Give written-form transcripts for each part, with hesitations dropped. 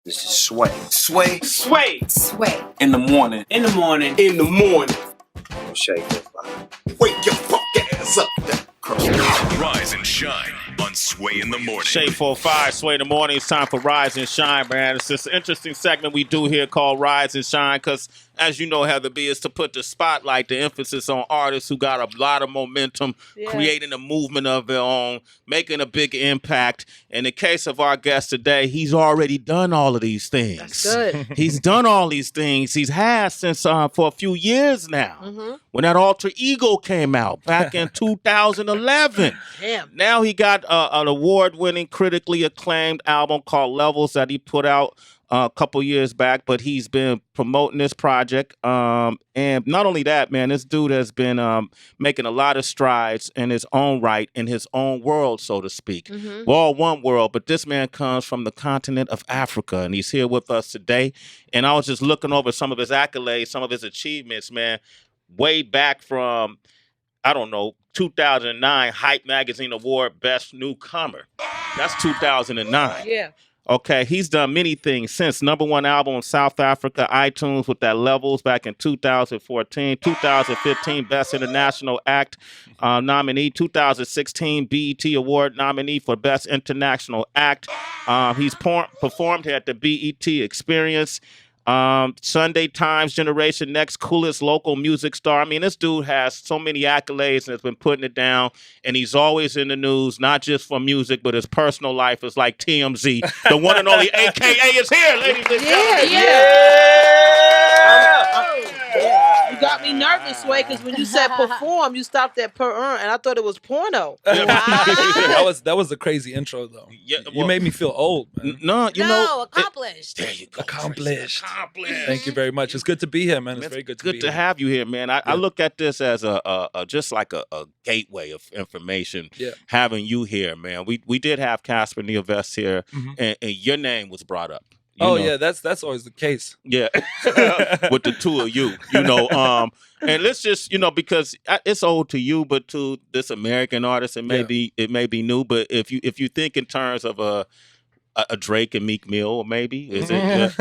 This is Sway. Sway. Sway. Sway. In the morning. In the morning. In the morning. Shake that fire. Wake your fuck ass up. Rise and shine on Sway in the morning. Shade 45, Sway in the morning. It's time for Rise and Shine, man. It's this interesting segment we do here called Rise and Shine because, as you know, Heather B, is to put the spotlight, the emphasis on artists who got a lot of momentum, creating a movement of their own, making a big impact. In the case of our guest today, he's already done all of these things. That's good. He's done all these things. He's had since for a few years now. When that Alter Ego came out back in 2011. Damn. Now he got an award-winning, critically acclaimed album called Levels that he put out a couple years back, but he's been promoting this project. And not only that, man, this dude has been making a lot of strides in his own right, in his own world, so to speak. We're all one world, but this man comes from the continent of Africa, and he's here with us today. And I was just looking over some of his accolades, some of his achievements, man, way back from, I don't know, 2009 Hype Magazine Award Best Newcomer. That's 2009. Yeah. Okay, he's done many things since. #1 album in South Africa, iTunes with that Levels back in 2014. 2015 Best International Act nominee. 2016 BET Award nominee for Best International Act. He's performed here at the BET Experience. Sunday Times Generation Next Coolest Local Music Star. I mean, this dude has so many accolades and has been putting it down, and he's always in the news, not just for music, but his personal life is like TMZ. The one and only AKA is here, ladies and gentlemen. You got me nervous, Sway, because when you said perform, you stopped at per earn, and I thought it was porno. that was a crazy intro, though. Yeah, You made me feel old, man. No, you know. Accomplished. There you go. Accomplished. Thank you very much. It's good to be here, man. It's very good to be Good here. to have you here, man. I look at this as a just like a gateway of information. Yeah. Having you here, man. We did have Cassper Nyovest here, and your name was brought up. You know? Yeah, that's always the case. Yeah, with the two of you, and let's just, because it's old to you, but to this American artist, it may be new. But if you think in terms of a Drake and Meek Mill, maybe is it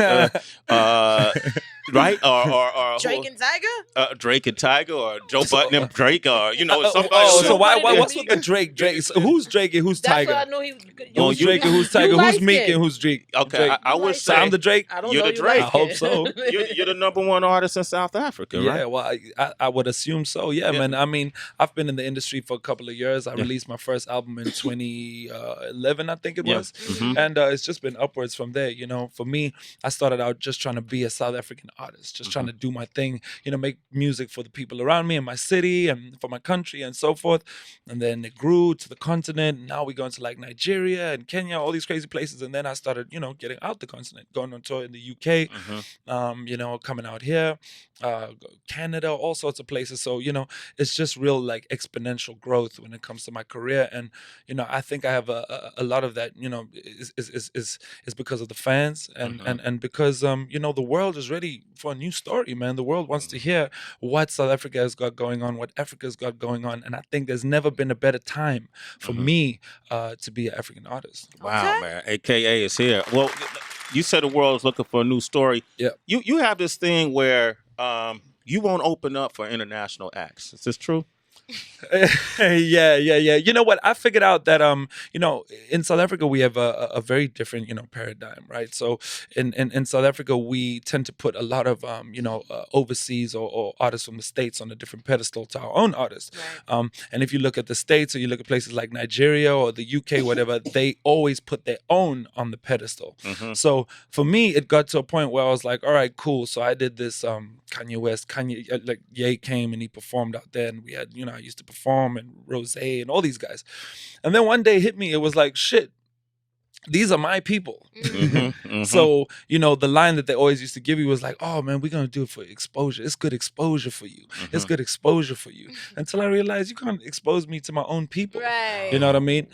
right or Drake and Tiger? Drake and Tiger, or Joe Budden and Drake, or somebody. So what's with the Drake? So who's Drake and who's Tiger? That's what I knew he. Who's Drake and who's Tiger? Who's Meek and who's Drake? Okay, I would So say I'm the Drake. I don't You're know the you Drake. like I hope it. so. you're the #1 artist in South Africa, Yeah, right? well, I would assume so. Yeah, man. I mean, I've been in the industry for a couple of years. I released my first album in 2011, I think it was, and it's just been upwards from there. For me, I started out just trying to be a South African artist, just trying to do my thing. Make music for the people around me in my city and for my country and so forth. And then it grew to the continent. And now we're going to like Nigeria and Kenya, all these crazy places. And then I started, getting out the continent, going on tour in the UK, coming out here, Canada, all sorts of places. So, it's just real like exponential growth when it comes to my career. And, I think I have a lot of that, is because of the fans and because, the world is ready for a new story, man. The world wants to hear what South Africa has got going on, what Africa's got going on. And I think there's never been a better time for me to be an African artist. Wow, man. AKA is here. Well, you said the world is looking for a new story. Yeah. You have this thing where you won't open up for international acts. Is this true? Yeah. You know what? I figured out that in South Africa we have a very different paradigm, right? So in South Africa we tend to put a lot of overseas or artists from the States on a different pedestal to our own artists. Right. And if you look at the States or you look at places like Nigeria or the UK, whatever, they always put their own on the pedestal. So for me, it got to a point where I was like, all right, cool. So I did this Kanye West, Ye came and he performed out there, and we had I used to perform, and Rose and all these guys. And then one day hit me, it was like, shit, these are my people. So, the line that they always used to give you was like, oh man, we're going to do it for exposure. It's good exposure for you. It's good exposure for you. Until I realized you can't expose me to my own people. Right. You know what I mean?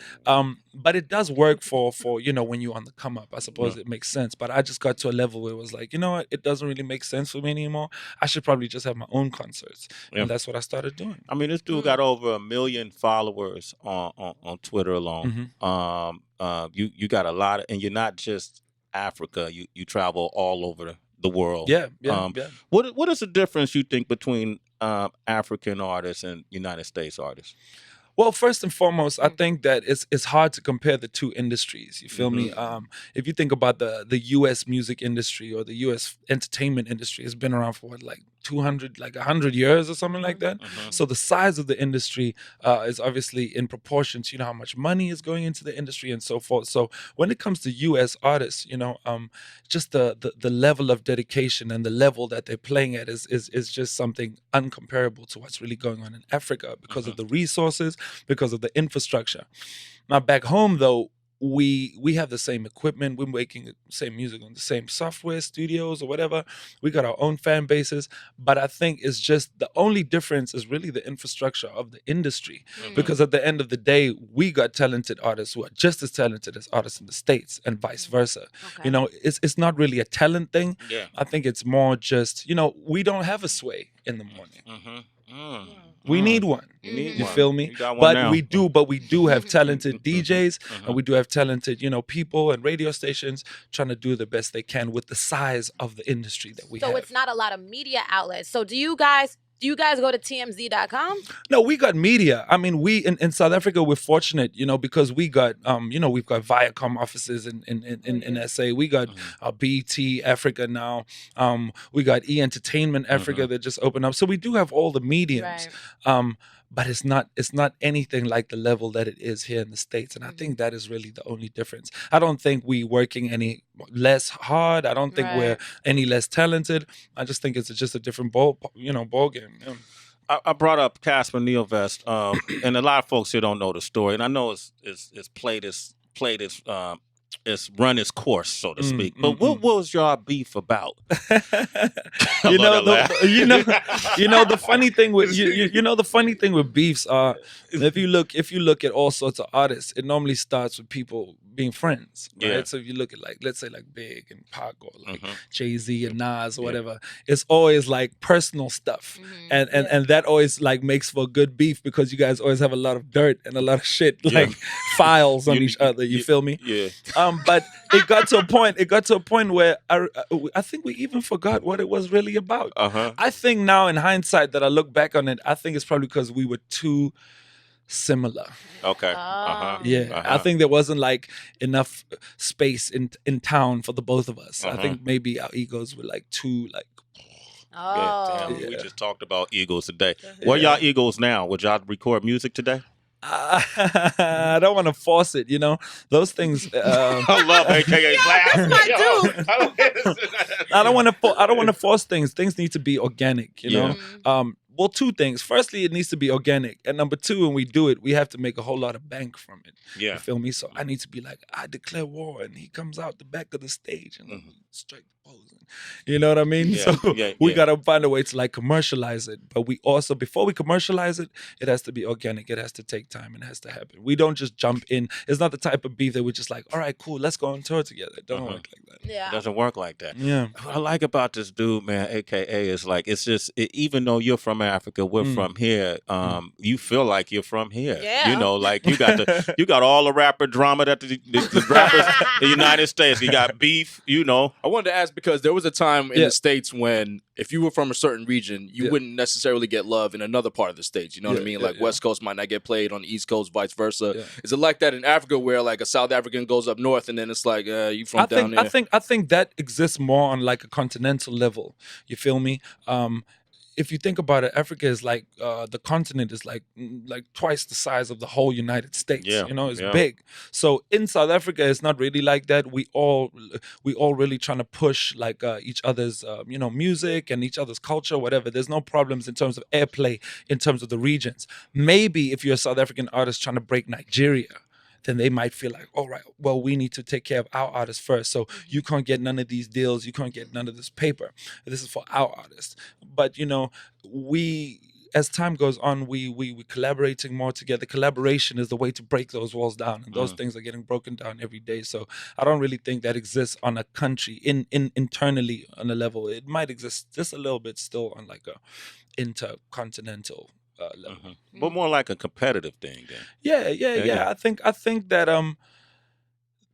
But it does work for when you're on the come up. I suppose it makes sense. But I just got to a level where it was like, you know what? It doesn't really make sense for me anymore. I should probably just have my own concerts. Yeah. And that's what I started doing. I mean, this dude got over 1 million followers on Twitter alone. You got a lot of, and you're not just Africa. You travel all over the world. Yeah. What is the difference you think between African artists and United States artists? Well, first and foremost, I think that it's hard to compare the two industries. You feel me? If you think about the U.S. music industry or the U.S. entertainment industry, it's been around for what, like 100 years or something like that. So the size of the industry is obviously in proportion to how much money is going into the industry and so forth. So when it comes to U.S. artists, just the level of dedication and the level that they're playing at is just something uncomparable to what's really going on in Africa because of the resources, because of the infrastructure. Now back home though, we have the same equipment. We're making the same music on the same software studios or whatever. We got our own fan bases, but I think it's just the only difference is really the infrastructure of the industry. Because at the end of the day, we got talented artists who are just as talented as artists in the States and vice versa. Okay. It's not really a talent thing. Yeah. I think it's more just, we don't have a Sway in the morning. We need one. You feel me? But we do have talented DJs and we do have talented, people and radio stations trying to do the best they can with the size of the industry that we have. So it's not a lot of media outlets. So do you guys go to TMZ.com? No, we got media. I mean, we in South Africa, we're fortunate, because we got, we've got Viacom offices in SA. We got BT Africa now. We got E-Entertainment Africa that just opened up. So we do have all the mediums. Right. But it's not anything like the level that it is here in the States. And I think that is really the only difference. I don't think we working any less hard. I don't think we're any less talented. I just think it's just a different ball game. Yeah. I brought up Cassper Nyovest, and a lot of folks here don't know the story. And I know it's played it's run its course, so to speak. But what was your beef about? The funny thing with the funny thing with beefs are if you look at all sorts of artists, it normally starts with people being friends, right? Yeah. So if you look at let's say Big and Pac or Jay-Z and Nas or whatever, it's always personal stuff, and that always makes for good beef because you guys always have a lot of dirt and a lot of shit files on each other. You feel me? Yeah. But it got to a point where I think we even forgot what it was really about. I think now in hindsight that I look back on it, I think it's probably because we were too similar. Okay. I think there wasn't enough space in town for the both of us. I think maybe our egos were too We just talked about egos today. What are y'all egos now? Would y'all record music today? I don't want to force it, those things. I love AKA laugh. I don't want to force things. Things need to be organic, Well, two things. Firstly, it needs to be organic. And number two, when we do it, we have to make a whole lot of bank from it. Yeah. You feel me? So I need to be I declare war, and he comes out the back of the stage and strike the pose. You know what I mean? Yeah. So we got to find a way to commercialize it. But we also, before we commercialize it, it has to be organic. It has to take time and it has to happen. We don't just jump in. It's not the type of beef that we're just all right, cool, let's go on tour together. It don't work like that. Yeah. It doesn't work like that. Yeah. What I like about this dude, man, AKA, is it's just, even though you're from Africa, we're from here, you feel like you're from here. Yeah. You got all the rapper drama that the rappers in the United States. You got beef, I wanted to ask because there was a time in the States when if you were from a certain region, you wouldn't necessarily get love in another part of the States. You know what I mean? West Coast might not get played on the East Coast, vice versa. Yeah. Is it like that in Africa where a South African goes up north and then it's you from down there? I think that exists more on a continental level. You feel me? If you think about it, Africa is the continent is twice the size of the whole United States. Yeah. It's big. So in South Africa, it's not really like that. We all really trying to push each other's music and each other's culture, whatever. There's no problems in terms of airplay in terms of the regions. Maybe if you're a South African artist trying to break Nigeria, then they might feel all right, well, we need to take care of our artists first. So you can't get none of these deals. You can't get none of this paper. This is for our artists. But, we, as time goes on, we collaborating more together. Collaboration is the way to break those walls down. And those things are getting broken down every day. So I don't really think that exists on a country, internally on a level. It might exist just a little bit still on a intercontinental level. But more like a competitive thing then. Yeah. I think that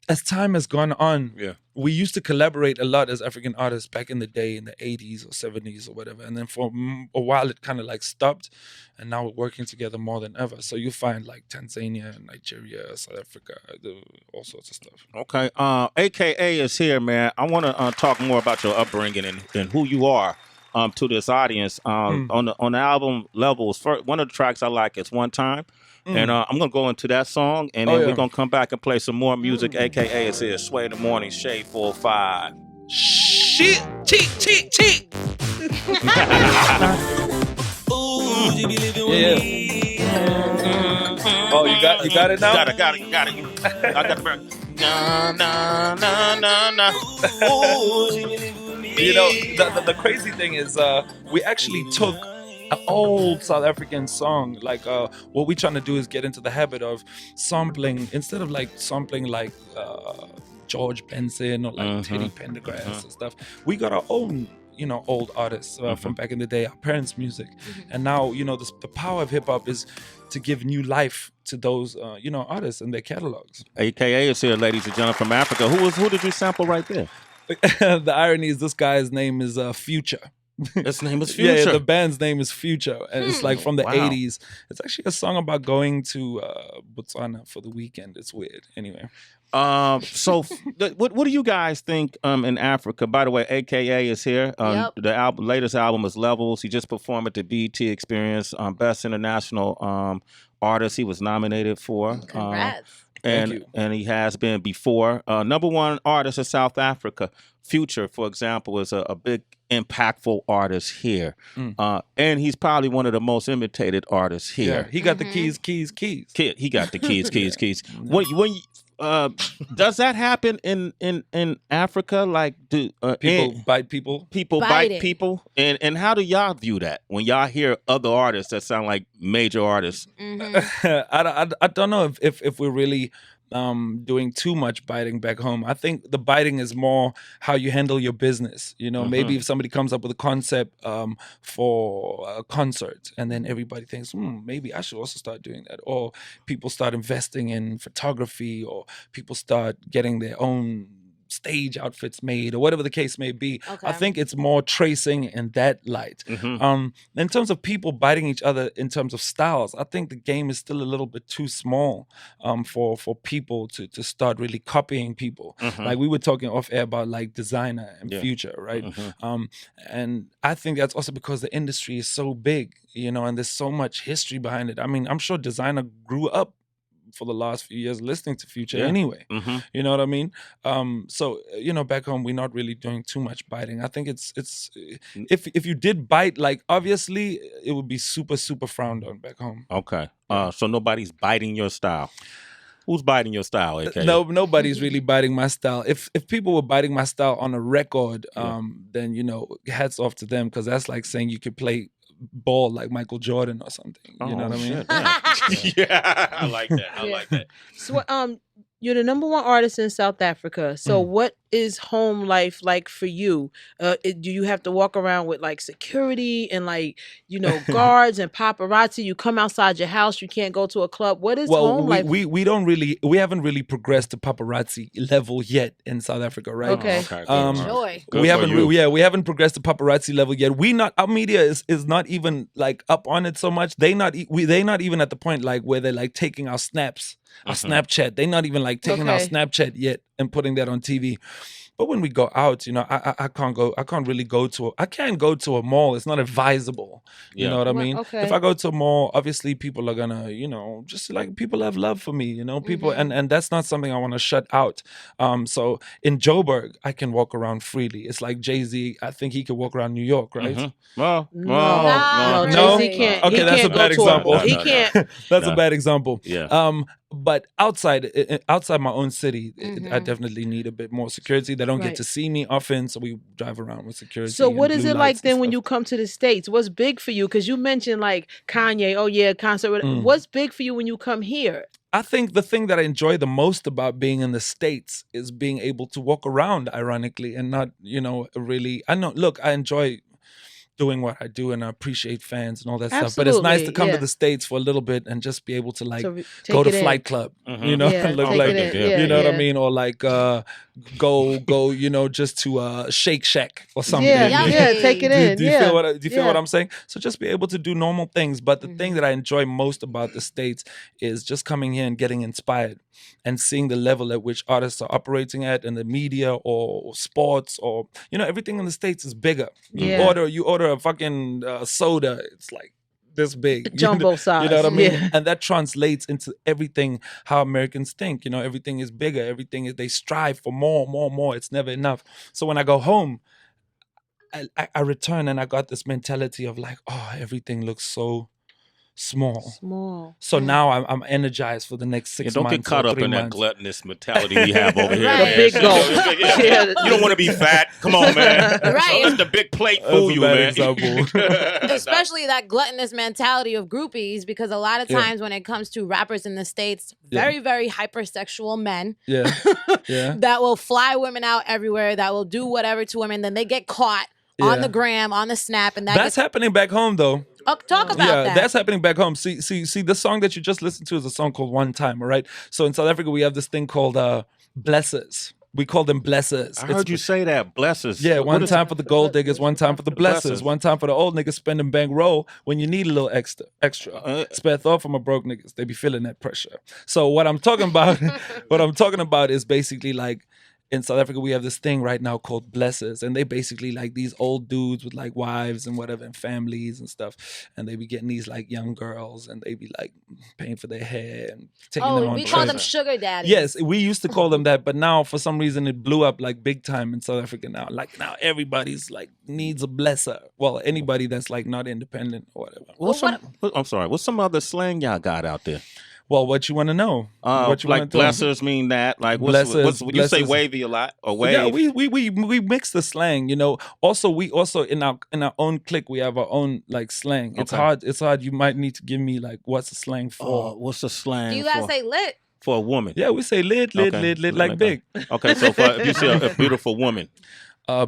as time has gone on, we used to collaborate a lot as African artists back in the day, in the 80s or 70s or whatever. And then for a while, it kind of like stopped. And now we're working together more than ever. So you find like Tanzania, Nigeria, South Africa, all sorts of stuff. Okay. AKA is here, man. I want to talk more about your upbringing and who you are to this audience. On the album Levels, one of the tracks I like is One Time. And I'm going to go into that song, and then we're going to come back and play some more music. AKA is here. Sway in the Morning, Shade 4-5. Shit, cheat. Yeah. Oh, you got it now? Got it. I got the burn. Na. You know, the crazy thing is, we actually took an old South African song. Like, what we're trying to do is get into the habit of sampling, instead of like sampling like George Benson or like Teddy Pendergrass and stuff. We got our own, old artists from back in the day, our parents' music. And now, the power of hip hop is to give new life to those, artists and their catalogs. AKA is here, ladies and gentlemen, from Africa. Who did you sample right there? The irony is this guy's name is Future. His name is Future. Yeah, the band's name is Future, and it's like from the 80s. It's actually a song about going to Botswana for the weekend. It's weird. Anyway. So what do you guys think in Africa? By the way, AKA is here. The latest album is Levels. He just performed at the BET Experience, Best International Artist he was nominated for. Congrats. And he has been before. Number one artist in South Africa. Future, for example, is a big impactful artist here. And he's probably one of the most imitated artists here. Yeah, he got the keys. He got the keys. When does that happen in Africa? Like, do people bite people? People bite people? And how do y'all view that when y'all hear other artists that sound like major artists? I don't know if we're really doing too much biting back home. I think the biting is more how you handle your business. Maybe if somebody comes up with a concept for a concert, and then everybody thinks, maybe I should also start doing that. Or people start investing in photography, or people start getting their own stage outfits made, or whatever the case may be. Okay. I think it's more tracing in that light. In terms of people biting each other in terms of styles, I think the game is still a little bit too small for people to start really copying people. Like we were talking off air about like Designer and Future, right? And I think that's also because the industry is so big, and there's so much history behind it. I mean, I'm sure Designer grew up for the last few years listening to Future anyway. You know what I mean? So, back home, we're not really doing too much biting. I think it's if you did bite, like, obviously, it would be super, super frowned on back home. Okay. So nobody's biting your style. Who's biting your style, AK? No, nobody's really biting my style. If people were biting my style on a record, then, hats off to them, because that's like saying you could play ball like Michael Jordan or something. You know what I mean? Yeah, I like that. So, you're the number one artist in South Africa. So what is home life like for you? Do you have to walk around with like security and like, guards and paparazzi? You come outside your house, you can't go to a club. What is home life? We haven't really progressed to paparazzi level yet in South Africa, right? Okay. Enjoy. We haven't progressed to paparazzi level yet. Our media is not even like up on it so much. They not even at the point like where they're like taking our snaps. Our Snapchat. They're not even like taking our Snapchat yet and putting that on TV. But when we go out, I can't really go to I can't go to a mall. It's not advisable. You know what I mean? Okay. If I go to a mall, obviously people are gonna, just like people have love for me, people and that's not something I want to shut out. So in Joburg, I can walk around freely. It's like Jay-Z, I think he could walk around New York, right? No, No? Jay-Z can't. Okay, he that's can't a bad go to example. He can't. That's a bad example. Yeah. But outside my own city, I definitely need a bit more security. They don't get to see me often, so we drive around with security. So what and is blue it like lights then and when stuff. you come to the States? What's big for you? Because you mentioned like Kanye, concert. What's big for you when you come here? I think the thing that I enjoy the most about being in the States is being able to walk around, ironically, and not, really. I enjoy doing what I do, and I appreciate fans and all that stuff. But it's nice to come to the States for a little bit and just be able to like go to Flight Club, you know, look like you know what I mean, or like go, you know, just to Shake Shack or something. Take it in. Do you feel what I'm saying? So just be able to do normal things. But the thing that I enjoy most about the States is just coming here and getting inspired and seeing the level at which artists are operating at, in the media or sports, or you know, everything in the States is bigger. You order a fucking soda, it's like this big, jumbo size. You know what I mean? And that translates into everything how Americans think. You know, everything is bigger. Everything is, they strive for more. It's never enough. So when I go home, I return and I got this mentality of like, oh, everything looks so small. So now I'm energized for the next 6 months. Don't get caught up in that gluttonous mentality we have over here. Right. Man. Big gulp. You don't want to be fat. Come on, man. Right. Let the big plate fool you, man. Especially that gluttonous mentality of groupies, because a lot of times when it comes to rappers in the States, very, very hypersexual men that will fly women out everywhere, that will do whatever to women, then they get caught on the gram, on the snap, and that's happening back home though. Talk about that. That's happening back home. See, the song that you just listened to is a song called One Time, all right? So in South Africa, we have this thing called blessers. We call them blessers. I heard you say that, blessers. Yeah, one time for the gold diggers, one time for the blessers, one time for the old niggas spending bankroll when you need a little extra. Spare thought from a broke niggas. They be feeling that pressure. So what I'm talking about, is basically like, in South Africa, we have this thing right now called blessers, and they basically like these old dudes with like wives and whatever and families and stuff, and they be getting these like young girls, and they be like paying for their hair and taking them on we trips. call them sugar daddies. Yes, we used to call them that, but now for some reason it blew up like big time in South Africa now. Like now everybody's like needs a blesser. Well, anybody that's like not independent or whatever. I'm sorry. What's some other slang y'all got out there? Well, what you want to know? What you like blessers mean that? Like what's you say wavy a lot or wave? Yeah, we mix the slang. You know. Also, we in our own clique we have our own like slang. It's hard. It's hard. You might need to give me like what's the slang for? What's the slang? Do you guys say lit? For a woman? Yeah, we say lit like big. Okay, so if you see a beautiful woman,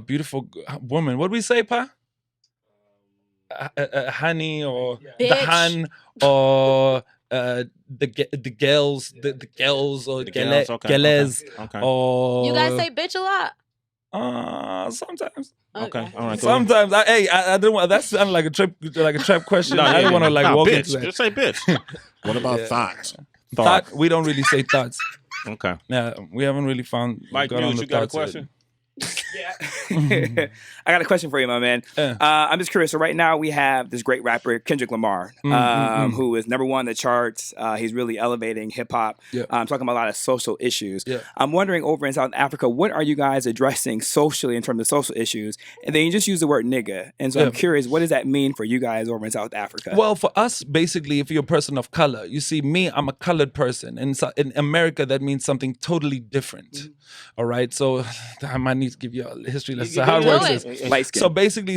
beautiful woman, what do we say, pa? Honey or Bitch. The han or. The girls or geles or you guys say bitch a lot. Sometimes. Okay, all right. Sometimes I don't want that sounded like a trap question. I didn't want to like walk bitch. into that. Just say bitch. What about thoughts? Thought we don't really say thoughts. Okay. Yeah, we haven't really found. Mike, you got a question? I got a question for you, my man. I'm just curious. So right now we have this great rapper, Kendrick Lamar, who is #1 on the charts. He's really elevating hip hop. Talking about a lot of social issues. I'm wondering, over in South Africa, what are you guys addressing socially in terms of social issues? And then you just use the word nigga. And so I'm curious, what does that mean for you guys over in South Africa? Well, for us, basically, if you're a person of color, you see, me, I'm a colored person. And in America, that means something totally different. All right, so I might need to give you a history lesson. How it works is light skin.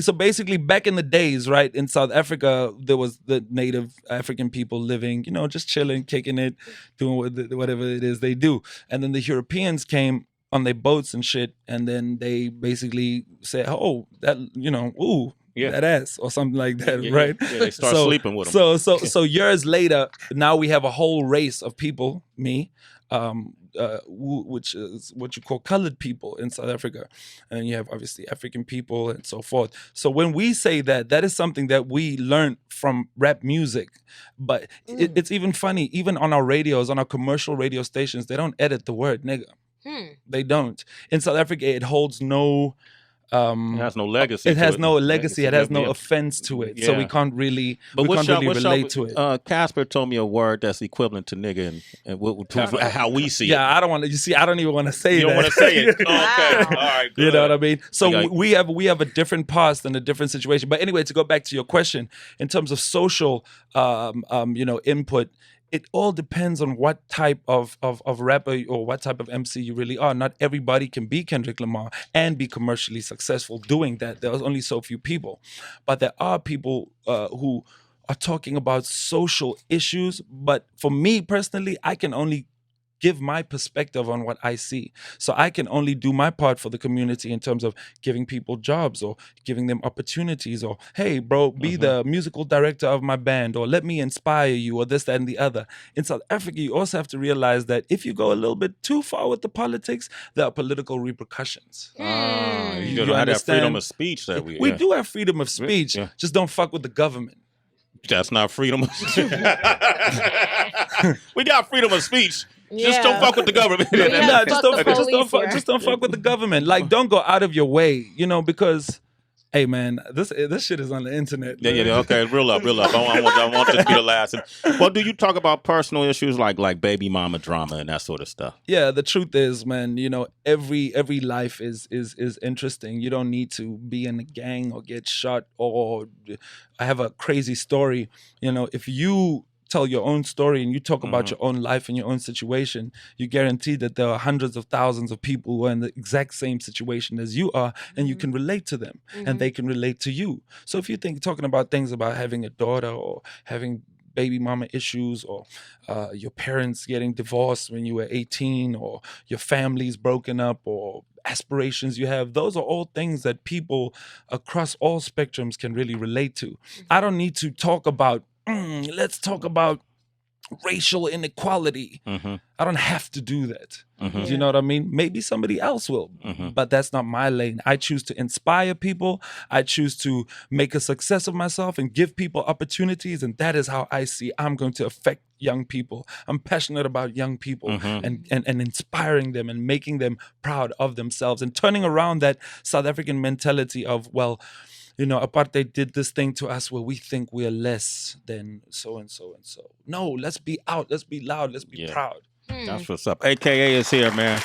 So basically, back in the days, right, in South Africa, there was the native African people living, you know, just chilling, kicking it, doing whatever it is they do. And then the Europeans came on their boats and shit, and then they basically said, oh, that, you know, ooh. Yeah. That ass or something like that, right? Yeah, they start sleeping with them. So years later, now we have a whole race of people, me, which is what you call colored people in South Africa. And you have obviously African people and so forth. So when we say that, that is something that we learned from rap music. But it's even funny, even on our radios, on our commercial radio stations, they don't edit the word nigga. They don't. In South Africa, it holds no... it has no legacy. It has no legacy. It has no offense to it. So we can't really, relate to it. Casper told me a word that's equivalent to nigga and how we see it. Yeah, I don't want to. You see, I don't even want to say that. You don't want to say it. Okay, all right. Good. You know what I mean? So we have a different past and a different situation. But anyway, to go back to your question, in terms of social, input. It all depends on what type of rapper or what type of MC you really are. Not everybody can be Kendrick Lamar and be commercially successful doing that. There's only so few people. But there are people who are talking about social issues. But for me personally, I can only give my perspective on what I see. So I can only do my part for the community in terms of giving people jobs or giving them opportunities or, hey, bro, be the musical director of my band or let me inspire you or this, that, and the other. In South Africa, you also have to realize that if you go a little bit too far with the politics, there are political repercussions. You don't have that freedom of speech that we do have freedom of speech, just don't fuck with the government. That's not freedom of speech. We got freedom of speech. Just don't fuck with the government. Just don't fuck with the government. Like, don't go out of your way, because, hey, man, this shit is on the internet. Yeah, okay, real up. I want this to be the last. Well, do you talk about personal issues like baby mama drama and that sort of stuff? Yeah, the truth is, man, every life is interesting. You don't need to be in a gang or get shot. Or I have a crazy story. If you tell your own story and you talk about your own life and your own situation, you guarantee that there are hundreds of thousands of people who are in the exact same situation as you are, and you can relate to them and they can relate to you. So if you talking about things about having a daughter or having baby mama issues or your parents getting divorced when you were 18 or your family's broken up or aspirations you have, those are all things that people across all spectrums can really relate to. I don't need to talk about let's talk about racial inequality. I don't have to do that. Do you know what I mean? Maybe somebody else will, but that's not my lane. I choose to inspire people. I choose to make a success of myself and give people opportunities, and that is how I see I'm going to affect young people. I'm passionate about young people and inspiring them and making them proud of themselves and turning around that South African mentality of, well, apartheid did this thing to us where we think we're less than so and so and so. No, let's be out. Let's be loud. Let's be proud. That's what's up. AKA is here, man.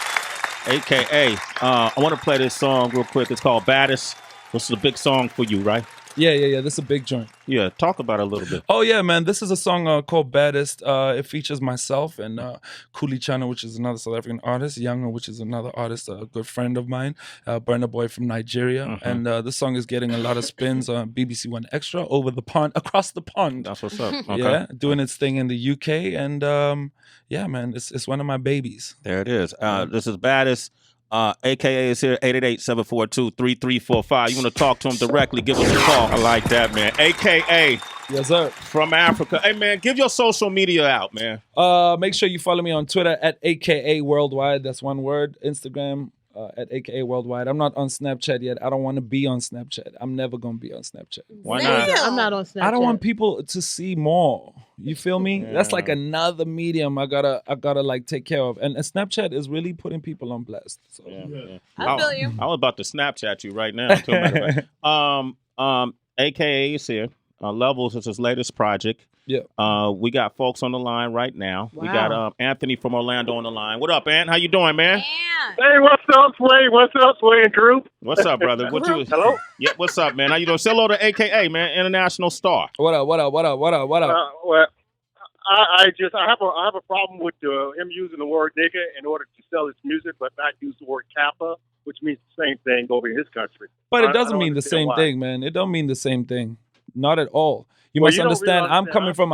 AKA. I want to play this song real quick. It's called Baddest. This is a big song for you, right? Yeah. This is a big joint. Yeah, talk about it a little bit. Oh, yeah, man. This is a song called Baddest. It features myself and Kuli Chana, which is another South African artist, Younger, which is another artist, a good friend of mine, Burna Boy from Nigeria. And this song is getting a lot of spins on BBC One Extra across the pond. That's what's up. Okay. Yeah, doing its thing in the UK. And yeah, man, it's one of my babies. There it is. This is Baddest. AKA is here, 888-742-3345. You want to talk to him directly, give us a call. I like that, man. AKA. Yes, sir. From Africa. Hey, man, give your social media out, man. Make sure you follow me on Twitter at AKA Worldwide. That's one word. Instagram at AKA Worldwide. I'm not on Snapchat yet. I don't want to be on Snapchat. I'm never going to be on Snapchat. Why not? I'm not on Snapchat. I don't want people to see more. You feel me? Yeah. That's like another medium I gotta like take care of. And Snapchat is really putting people on blast. So. Yeah. I feel you. I was about to Snapchat you right now. AKA is here. Levels is his latest project. Yeah. We got folks on the line right now. Wow. We got Anthony from Orlando on the line. What up, Ant? How you doing, man? Hey, what's up, Sway? What's up, Sway and Drew? What's up, brother? Hello? Yeah, what's up, man? How you doing? Say hello to AKA, man, international star. What up? Well, I have a problem with him using the word nigga in order to sell his music, but not use the word kappa, which means the same thing over in his country. But it doesn't mean the same thing, man. It don't mean the same thing. Not at all. You must understand. I'm coming from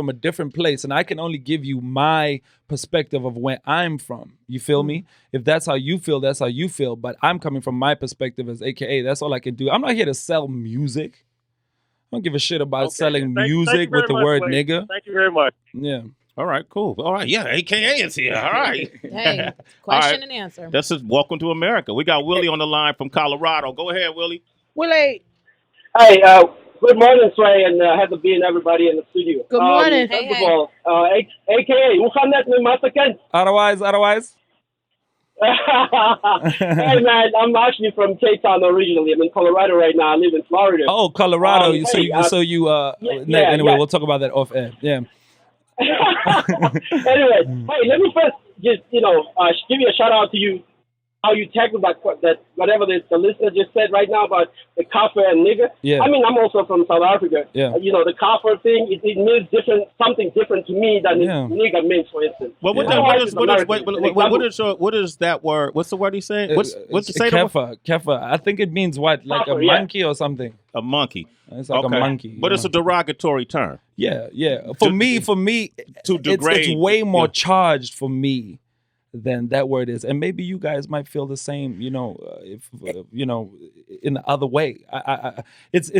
a different place, and I can only give you my perspective of where I'm from. You feel me? If that's how you feel, that's how you feel. But I'm coming from my perspective as AKA. That's all I can do. I'm not here to sell music. I don't give a shit about selling music with the word nigga. Thank you very much. Yeah. All right, cool. All right, yeah, AKA is here. All right. Hey, question and answer. This is Welcome to America. We got Willie on the line from Colorado. Go ahead, Willie. Willie. Hey, good morning, Sway, and happy to be in everybody in the studio. Good morning. First of all, AKA, hoe gaan net met Masterkent? Otherwise. Hey, man, I'm actually from Cape Town originally. I'm in Colorado right now. I live in Florida. Oh, Colorado. Anyway, we'll talk about that off air. Yeah. Anyway, hey, let me first just, give you a shout out to you. How you tackled that whatever the listener just said right now about the Casper and nigger. Yeah. I mean, I'm also from South Africa. Yeah. The Casper thing, it means something different to me than nigger means, for instance. Well, what is that word? What's the word he said? What's the say? Kefa. I think it means what? Like a monkey or something. A monkey. It's like a monkey. But it's a derogatory term. Yeah. For me, to degrade, it's way more charged for me than that word is, and maybe you guys might feel the same. If in the other way. It's.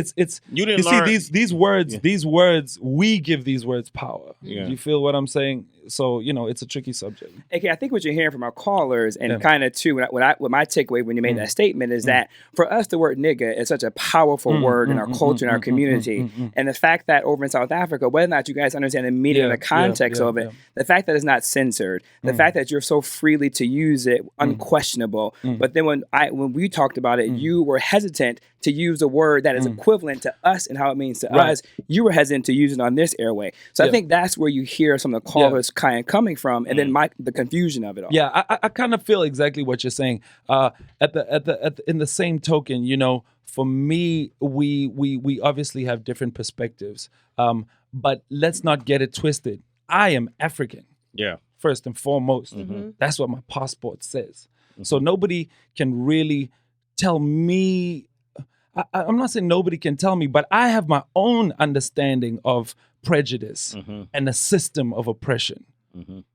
You didn't you learn. See these words. Yeah. These words. We give these words power. Yeah. You feel what I'm saying? So it's a tricky subject. Okay, I think what you're hearing from our callers, and kind of too, what my takeaway when you made that statement is that for us, the word nigga is such a powerful word in our culture, in our community, and the fact that over in South Africa, whether or not you guys understand the meaning and the context of it, the fact that it's not censored, the fact that you're so freely to use it, unquestionable. But then when we talked about it, you were hesitant to use a word that is equivalent to us and how it means to us. You were hesitant to use it on this airway. So I think that's where you hear some of the callers kind of coming from, and then the confusion of it all. Yeah, I kind of feel exactly what you're saying. In the same token, for me, we obviously have different perspectives. But let's not get it twisted. I am African. Yeah. First and foremost. That's what my passport says. So nobody can really tell me. I'm not saying nobody can tell me, but I have my own understanding of prejudice and a system of oppression.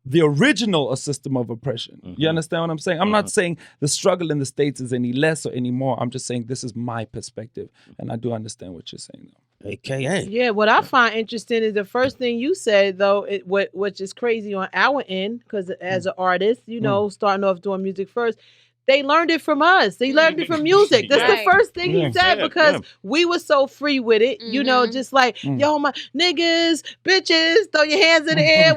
The original system of oppression. You understand what I'm saying? I'm not saying the struggle in the States is any less or any more. I'm just saying this is my perspective. And I do understand what you're saying, though. AKA. Yeah, what I find interesting is the first thing you said, though, which is crazy on our end, because as an artist, starting off doing music first, they learned it from us. They learned it from music. That's the first thing he said, because we were so free with it, just like, yo, my niggas, bitches, throw your hands in the air.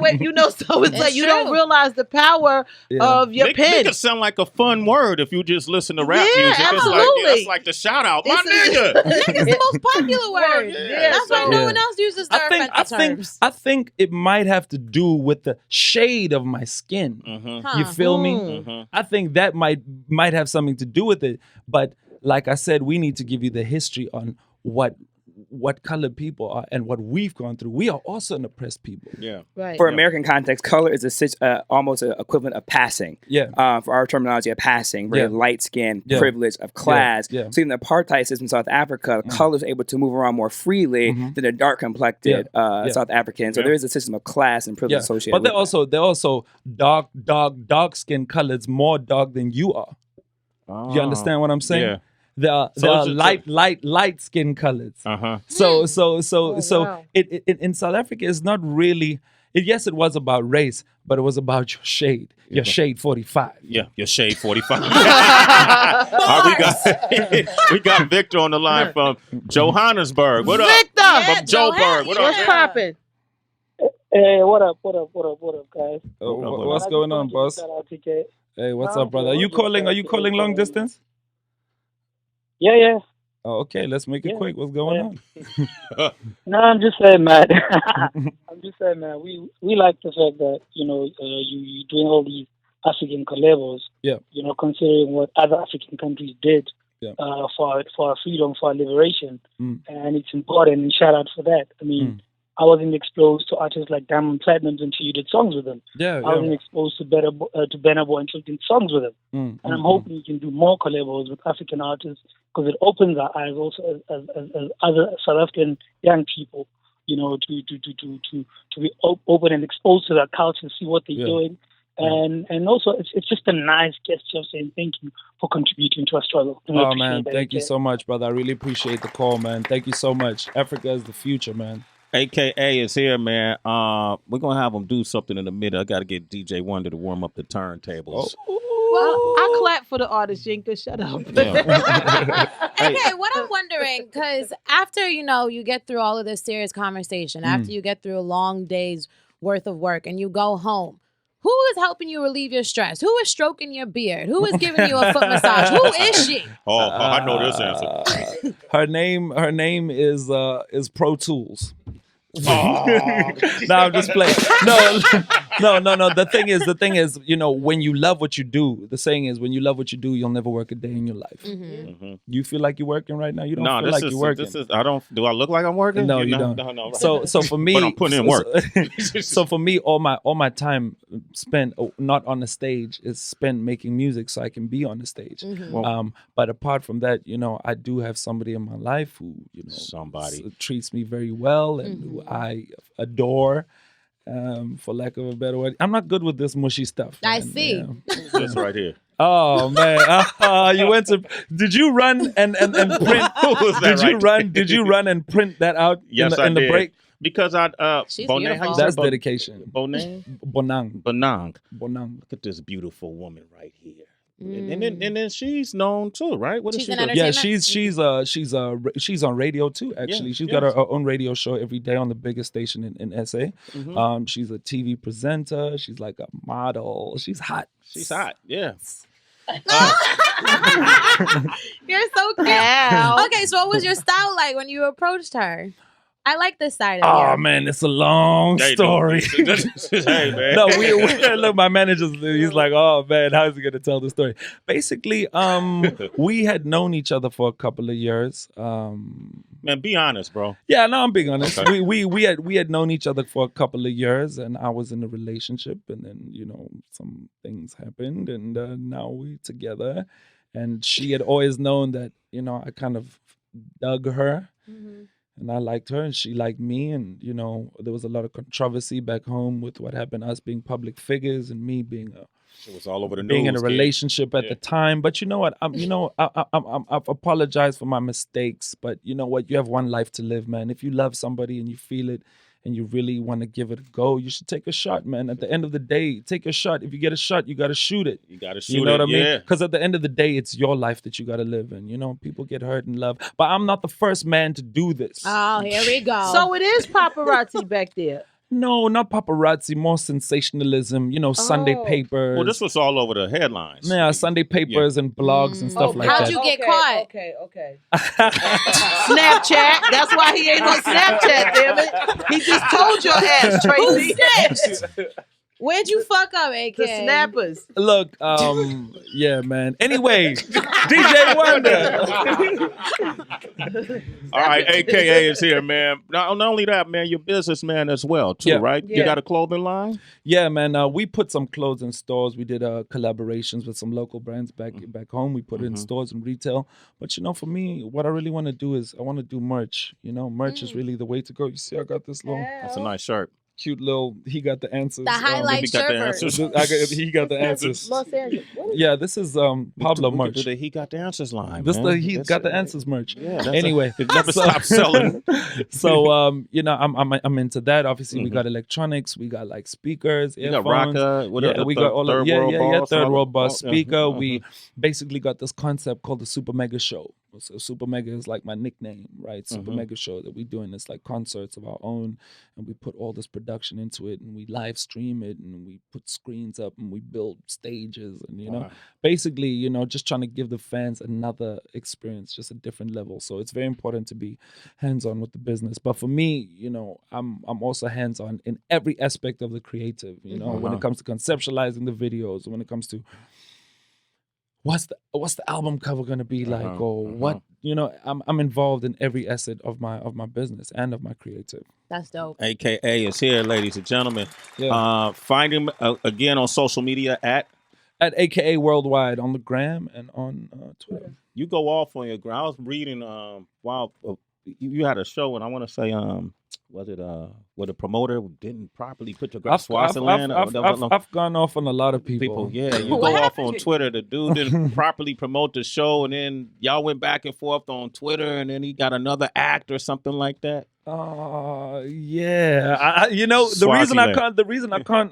So it's like you don't realize the power of your pen. Nigga sound like a fun word if you just listen to rap music. Absolutely. It's like the shout out. My nigga. Nigga's the most popular word. That's why no one else uses their offensive terms. I think it might have to do with the shade of my skin. You feel me? I think that might have something to do with it, but like I said, we need to give you the history on what colored people are and what we've gone through. We are also an oppressed people. Yeah, right. For American context, color is almost an equivalent of passing. Yeah. For our terminology of passing, very light skin, privilege of class. So in the apartheid system in South Africa, color is able to move around more freely than the dark complected South Africans. So there is a system of class and privilege associated. But they're also dark skin colors, more dark than you are. You understand what I'm saying? Yeah. There are light skin colors. So in South Africa, it's not really. Yes, it was about race, but it was about your shade. Your shade 45. Yeah, your shade 45. We got Victor on the line from Johannesburg. What up? Victor! From Joburg. What up? What's poppin'? Hey, what up, guys? What's going on, boss? Hey, what's up, brother? Are you calling long distance? Yeah. Oh, okay. Let's make it quick. What's going on? No, I'm just saying, man. We like the fact that you doing all these African collabos. Yeah. Considering what other African countries did for our freedom, for our liberation, and it's important. And shout out for that. I mean. I wasn't exposed to artists like Diamond Platnumz until you did songs with them. I wasn't exposed to Burna Boy until you did songs with them. And I'm hoping you can do more collabos with African artists, because it opens our eyes also as other South African young people, to be open and exposed to their culture, see what they're doing. And also, it's just a nice gesture of saying thank you for contributing to our struggle. Oh, man, thank you so much, brother. I really appreciate the call, man. Thank you so much. Africa is the future, man. AKA is here, man. We're going to have them do something in a minute. I got to get DJ Wonder to warm up the turntables. Well, I clap for the artist, Jinka. Shut up. Okay, what I'm wondering, because after, you get through all of this serious conversation, after you get through a long day's worth of work and you go home, who is helping you relieve your stress? Who is stroking your beard? Who is giving you a foot massage? Who is she? Oh, I know this answer. Her name is Pro Tools. Oh. No, I'm just playing. No, No. The thing is, you know, when you love what you do, the saying is, when you love what you do, you'll never work a day in your life. You feel like you're working right now? You don't feel like you're working. Do I look like I'm working? No, you don't. No. Right. So for me, but I'm putting in work. So for me, all my time spent not on the stage is spent making music, so I can be on the stage. But apart from that, you know, I do have somebody in my life who, you know, treats me very well and who I adore. For lack of a better word, I'm not good with this mushy stuff. I see. This right here. Oh man, you went to? Did you run and print? Did you run and print that out? Yes, in the break? Because She's Bonang, beautiful. That's dedication. Bonang. Bonang. Look at this beautiful woman right here. And then she's known too, right? What is she? Yeah, she's on radio too. Actually, she's got her own radio show every day on the biggest station in SA. She's a TV presenter. She's like a model. She's hot. She's hot. Yeah. You're so cute. Okay, so what was your style like when you approached her? I like this side of you. Oh man, it's a long story. Hey man. No, we look. My manager's he's like, oh man, how's he gonna tell the story? Basically, we had known each other for a couple of years. Man, be honest, bro. Yeah, no, I'm being honest. Okay. We had known each other for a couple of years, and I was in a relationship, and then you know some things happened, and now we together. And she had always known that you know I kind of dug her. And I liked her and she liked me. And, you know, there was a lot of controversy back home with what happened, us being public figures and me being it was all over the being news, in a relationship at the time. But you know what? I've apologized for my mistakes. But you know what? You have one life to live, man. If you love somebody and you feel it and you really want to give it a go, you should take a shot, man. At the end of the day, take a shot. If you get a shot, you got to shoot it. You got to shoot it, You know what I mean? Because at the end of the day, it's your life that you got to live in. You know, people get hurt and love. But I'm not the first man to do this. Oh, here we go. So it is paparazzi back there. No, not paparazzi, more sensationalism, you know, Sunday papers. Well, this was all over the headlines. Yeah, Sunday papers and blogs and stuff like How'd that. you get caught? Okay. Snapchat. That's why he ain't on Snapchat, damn it. He just told your ass, Tracy. Who snitched? Where'd you fuck up, AK? The snappers. Look, yeah, man. Anyway, DJ Wonder. All right, AKA is here, man. Not only that, man, you're a businessman as well, too, right? Yeah. You got a clothing line? Yeah, man. We put some clothes in stores. We did collaborations with some local brands back home. We put it in stores and retail. But, you know, for me, what I really want to do is I want to do merch. You know, merch is really the way to go. You see, I got this little... That's a nice shirt. Cute little, he got the answers. The highlight shirt. He got the answers. Los Angeles. Yeah, this is Pablo merch. He got the answers line. He got the answers merch. Yeah. Anyway, it never stopped selling. So you know, I'm into that. Obviously, we got electronics. We got like speakers, you earphones. got Rocka. We got all of third world boss speaker. Yeah. We basically got this concept called the Super Mega Show. So Super Mega is like my nickname, right? Super Mega Show that we doing this like concerts of our own, and we put all this production into it, and we live stream it, and we put screens up, and we build stages, and you know, basically, you know, just trying to give the fans another experience, just a different level. So it's very important to be hands-on with the business. But for me, you know, I'm also hands-on in every aspect of the creative. You know, when it comes to conceptualizing the videos, when it comes to what's the album cover gonna be like, or what, you know, I'm involved in every asset of my business and of my creative. That's dope. AKA is here, ladies and gentlemen. Yeah. Find him again on social media at AKA Worldwide on the gram and on Twitter. You go off on your gram. I was reading while you had a show, and I want to say was it where the promoter didn't properly put your Swaziland? I've gone off on a lot of people. Yeah, you go off on Twitter. The dude didn't properly promote the show, and then y'all went back and forth on Twitter, and then he got another act or something like that. Yeah. You know, the reason I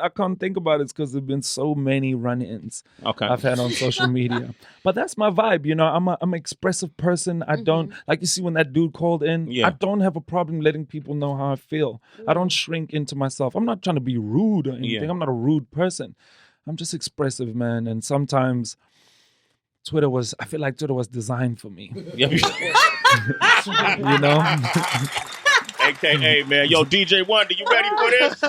can't think about it is because there've been so many run-ins I've had on social media. But that's my vibe, you know. I'm an expressive person. I don't, like you see when that dude called in, I don't have a problem letting people know how I feel. I don't shrink into myself. I'm not trying to be rude or anything. I'm not a rude person. I'm just expressive, man. And sometimes I feel like Twitter was designed for me. You know? AKA, man. Yo, DJ Wonder, you ready for this?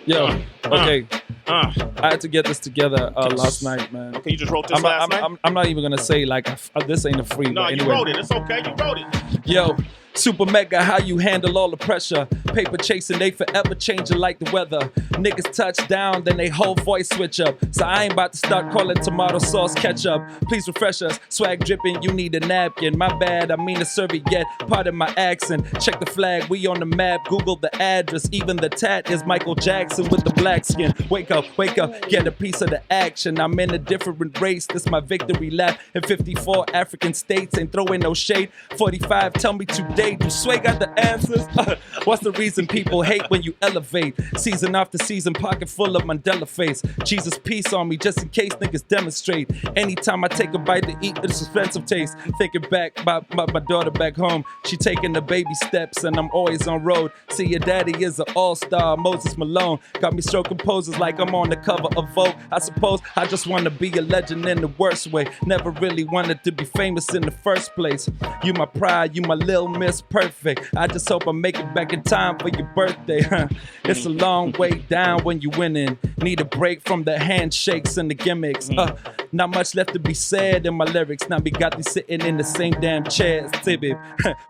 Yo, okay. I had to get this together last night, man. Okay, you just wrote this last night? I'm not even gonna say like this ain't a free. No, anyway. You wrote it. It's okay. You wrote it. Yo, super mega, how you handle all the pressure? Paper chasing, they forever changing like the weather. Niggas touch down, then they whole voice switch up. So I ain't about to start calling tomato sauce ketchup. Please refresh us. Swag dripping, you need a napkin. My bad, I mean to serve it yet. Pardon my accent. Check the flag, we on the map. Google the address. Even the tat is Michael Jackson with the black skin. Wake up, get a piece of the action. I'm in a different race. This my victory lap. In 54 African states, ain't throwing no shade. 45, tell me today, do Sway got the answers? What's the reason people hate when you elevate? Season after season, pocket full of Mandela face. Jesus, peace on me, just in case niggas demonstrate. Anytime I take a bite to eat, it's expensive taste. Thinking back about my daughter back home. She taking the baby steps and I'm always on road. See, your daddy is an all-star, Moses Malone. Got me stroking poses like I'm on the cover of Vogue. I suppose I just want to be a legend in the worst way. Never really wanted to be famous in the first place. You my pride, you my little miss perfect. I just hope I make it back in time for your birthday. It's a long way down when you winning. Need a break from the handshakes and the gimmicks. Not much left to be said in my lyrics. Now we got these sitting in the same damn chairs. Tibib,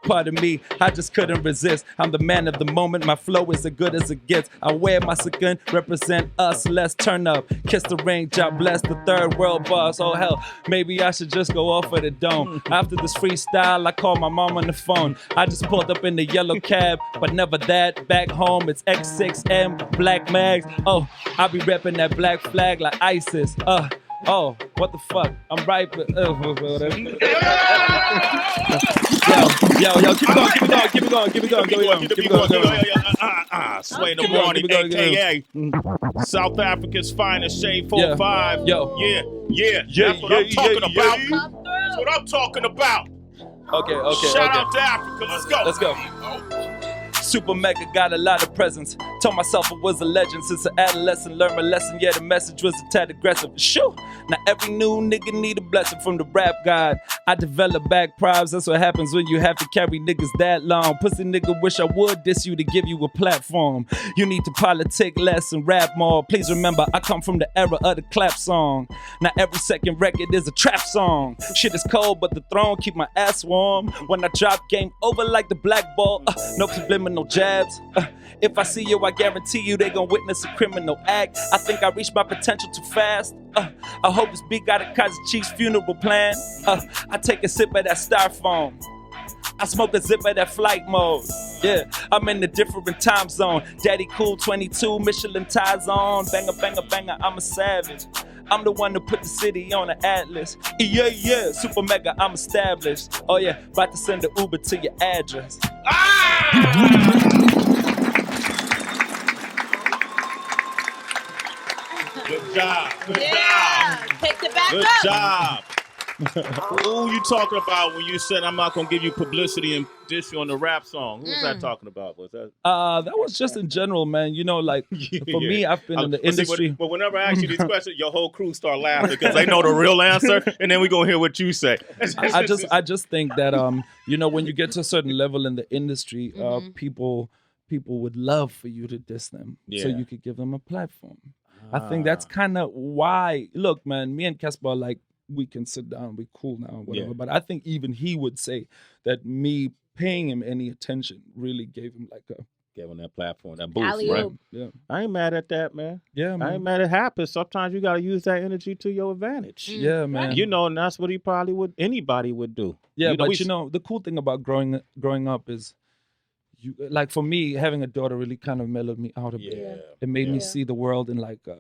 pardon me, I just couldn't resist. I'm the man of the moment. My flow is as good as it gets. I wear my second, represent us. Let's turn up. Kiss the ring, job bless the third world boss. Oh hell, maybe I should just go off of the dome. After this freestyle, I call my mom on the phone. I just pulled up in the yellow cab, but never that. Back home, it's X6M, Black Mags. Oh, I be repping that black flag like ISIS. Oh, what the fuck? I'm right, but yo, keep it going. Sway in the morning, aka South Africa's finest, Shade 45. Yo, yeah. That's what I'm talking about. That's what I'm talking about. Okay. Shout out to Africa. Let's go. Super mega got a lot of presence. Told myself I was a legend since an adolescent. Learned my lesson, yeah, the message was a tad aggressive. Shoo! Now every new nigga need a blessing from the rap god. I develop back probs, that's what happens when you have to carry niggas that long. Pussy nigga wish I would diss you to give you a platform. You need to politic less and rap more. Please remember, I come from the era of the clap song. Now every second record is a trap song. Shit is cold, but the throne keep my ass warm. When I drop, game over like the black ball. No subliminal jabs. If I see you, I guarantee you they gon' witness a criminal act. I think I reached my potential too fast. I hope this beat got a Kaiser Chief's funeral plan. I take a sip of that styrofoam. I smoke a zip of that flight mode. Yeah, I'm in a different time zone. Daddy cool 22, Michelin ties on. Banger, banger, banger, I'm a savage. I'm the one who put the city on the atlas. Yeah, super mega, I'm established. Oh yeah, about to send the Uber to your address. Good job. Take it back Good up. job. Who you talking about when you said I'm not gonna give you publicity and diss you on the rap song? Who was that talking about? Was that? That was just in general, man. You know, like for me, I've been in the industry. But whenever I ask you these questions, your whole crew start laughing because they know the real answer, and then we gonna hear what you say. I just think that you know, when you get to a certain level in the industry, people would love for you to diss them, so you could give them a platform. I think that's kind of why. Look, man, me and Casper, like, we can sit down, we cool now, whatever. But I think even he would say that me paying him any attention really gave him like gave him that platform, that boost, Alley-oop. right? Yeah. I ain't mad at that, man. Yeah, man. I ain't mad at it happens. Sometimes you gotta use that energy to your advantage. Yeah, man. You know, and that's what anybody would do. Yeah, you know, but you know, the cool thing about growing up is, like for me, having a daughter really kind of mellowed me out a bit. Yeah. It made me see the world in like a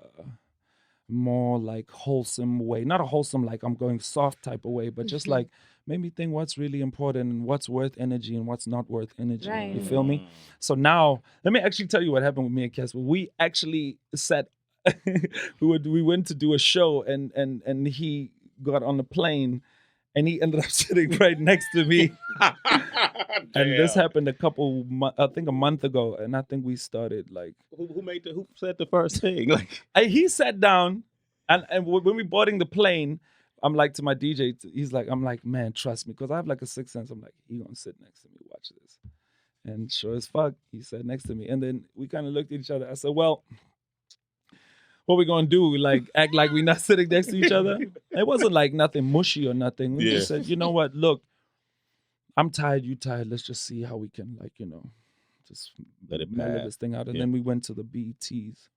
more like wholesome way. Not a wholesome like I'm going soft type of way, but just like made me think what's really important and what's worth energy and what's not worth energy. Right. You feel me? So now, let me actually tell you what happened with me and Casper. We actually sat, we went to do a show and he got on the plane and he ended up sitting right next to me. And this happened I think a month ago, and I think we started like. Who said the first thing? Like he sat down, and when we boarding the plane, I'm like to my DJ, I'm like, man, trust me, because I have like a sixth sense. I'm like, he gonna sit next to me, watch this, and sure as fuck, he sat next to me, and then we kind of looked at each other. I said, well, what we gonna do? Like act like we not sitting next to each other? It wasn't like nothing mushy or nothing. We just said, you know what? Look, I'm tired, you tired. Let's just see how we can, like, you know, just let it mellow this thing out. And then we went to the BETs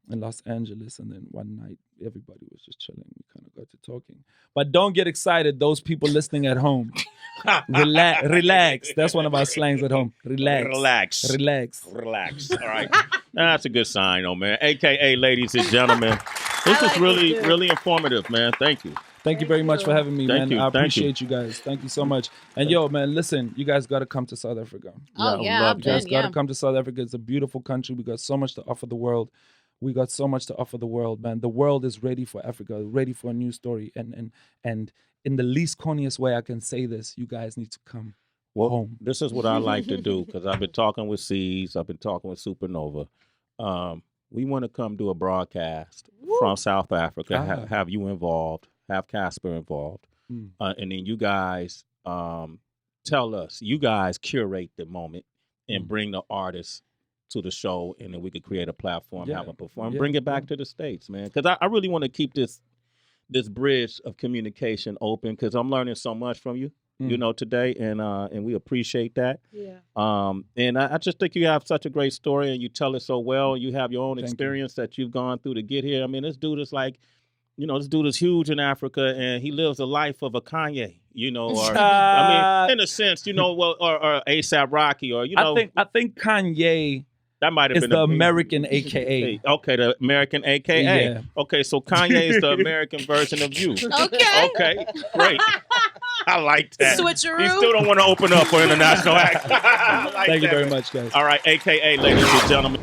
in Los Angeles, and then one night everybody was just chilling. We kind of got to talking. But don't get excited, those people listening at home. Relax. That's one of our slangs at home. Relax. All right. That's a good sign, though, man. AKA, ladies and gentlemen. This is really, really informative, man. Thank you. Thank you very much for having me, man. I appreciate you guys. Thank you so much. And yo, man, listen, you guys got to come to South Africa. Oh, You guys got to come to South Africa. It's a beautiful country. We got so much to offer the world. Man. The world is ready for Africa, ready for a new story. And in the least corniest way I can say this, you guys need to come home. This is what I like to do, because I've been talking with C's, I've been talking with Supernova. We want to come do a broadcast from South Africa, have you involved, have Casper involved. And then you guys tell us, you guys curate the moment and bring the artists to the show, and then we could create a platform, have them perform, bring it back to the States, man. Because I really want to keep this bridge of communication open, because I'm learning so much from you, you know, today, and we appreciate that. And I just think you have such a great story, and you tell it so well. You have your own experience that you've gone through to get here. I mean, this dude is like, you know, this dude is huge in Africa, and he lives a life of a Kanye, you know, or I mean, in a sense, you know, or A$AP Rocky, or you know, I think Kanye. That might have been the American AKA. Okay, the American AKA. Yeah. Okay, so Kanye is the American version of you. Okay. Okay, great. I like that. Switcheroo. You still don't want to open up for international act. Thank you very much, guys. All right, AKA, ladies and gentlemen.